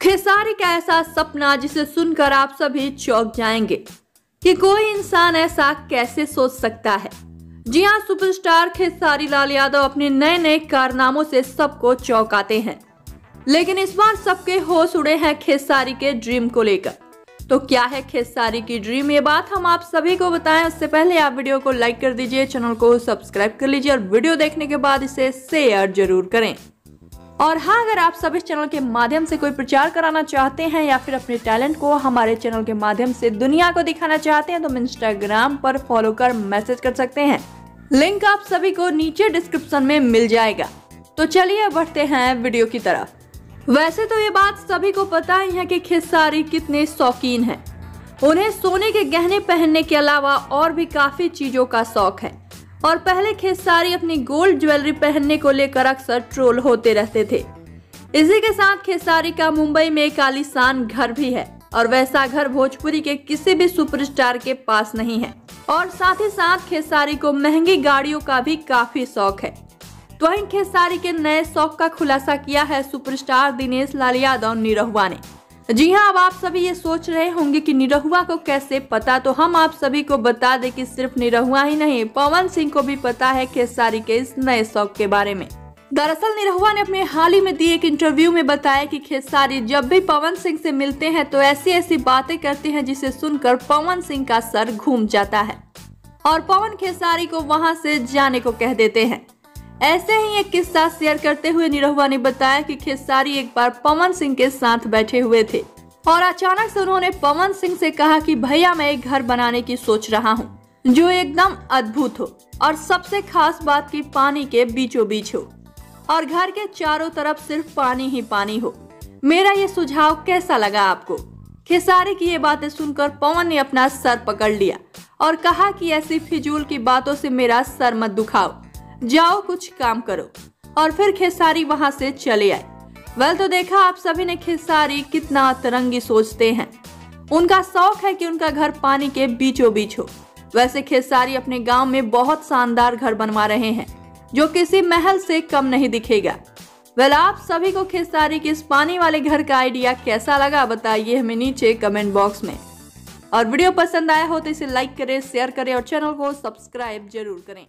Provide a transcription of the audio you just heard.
खेसारी का ऐसा सपना जिसे सुनकर आप सभी चौंक जाएंगे कि कोई इंसान ऐसा कैसे सोच सकता है। जी हां, सुपरस्टार खेसारी लाल यादव अपने नए नए कारनामों से सबको चौंकाते हैं, लेकिन इस बार सबके होश उड़े हैं खेसारी के ड्रीम को लेकर। तो क्या है खेसारी की ड्रीम, ये बात हम आप सभी को बताएं उससे पहले आप वीडियो को लाइक कर दीजिए, चैनल को सब्सक्राइब कर लीजिए और वीडियो देखने के बाद इसे शेयर जरूर करें। और हाँ, अगर आप सभी चैनल के माध्यम से कोई प्रचार कराना चाहते हैं या फिर अपने टैलेंट को हमारे चैनल के माध्यम से दुनिया को दिखाना चाहते हैं तो इंस्टाग्राम पर फॉलो कर मैसेज कर सकते हैं। लिंक आप सभी को नीचे डिस्क्रिप्शन में मिल जाएगा। तो चलिए बढ़ते हैं वीडियो की तरफ। वैसे तो ये बात सभी को पता ही है कि खेसारी कितने शौकीन हैं। उन्हें सोने के गहने पहनने के अलावा और भी काफी चीजों का शौक है और पहले खेसारी अपनी गोल्ड ज्वेलरी पहनने को लेकर अक्सर ट्रोल होते रहते थे। इसी के साथ खेसारी का मुंबई में एक आलीशान घर भी है और वैसा घर भोजपुरी के किसी भी सुपरस्टार के पास नहीं है। और साथ ही साथ खेसारी को महंगी गाड़ियों का भी काफी शौक है। तो वहीं खेसारी के नए शौक का खुलासा किया है सुपरस्टार दिनेश लाल यादव निरहुआ ने। जी हां, अब आप सभी ये सोच रहे होंगे कि निरहुआ को कैसे पता, तो हम आप सभी को बता दें कि सिर्फ निरहुआ ही नहीं, पवन सिंह को भी पता है खेसारी के इस नए शौक के बारे में। दरअसल निरहुआ ने अपने हाल ही में दिए एक इंटरव्यू में बताया कि खेसारी जब भी पवन सिंह से मिलते हैं तो ऐसी ऐसी बातें करते हैं जिसे सुनकर पवन सिंह का सर घूम जाता है और पवन खेसारी को वहां से जाने को कह देते हैं। ऐसे ही एक किस्सा शेयर करते हुए निरहुआ ने बताया कि खेसारी एक बार पवन सिंह के साथ बैठे हुए थे और अचानक से उन्होंने पवन सिंह से कहा कि भैया मैं एक घर बनाने की सोच रहा हूँ जो एकदम अद्भुत हो और सबसे खास बात की पानी के बीचों बीच हो और घर के चारों तरफ सिर्फ पानी ही पानी हो। मेरा ये सुझाव कैसा लगा आपको? खेसारी की ये बातें सुनकर पवन ने अपना सर पकड़ लिया और कहा कि ऐसी फिजूल की बातों से मेरा सर मत दुखाओ, जाओ कुछ काम करो। और फिर खेसारी वहां से चले आए। वेल, तो देखा आप सभी ने खेसारी कितना अतरंगी सोचते हैं। उनका शौक है कि उनका घर पानी के बीचों बीच हो। वैसे खेसारी अपने गांव में बहुत शानदार घर बनवा रहे हैं जो किसी महल से कम नहीं दिखेगा। वेल, आप सभी को खेसारी के इस पानी वाले घर का आइडिया कैसा लगा बताइए हमें नीचे कमेंट बॉक्स में। और वीडियो पसंद आया हो तो इसे लाइक करें, शेयर करें और चैनल को सब्सक्राइब जरूर करें।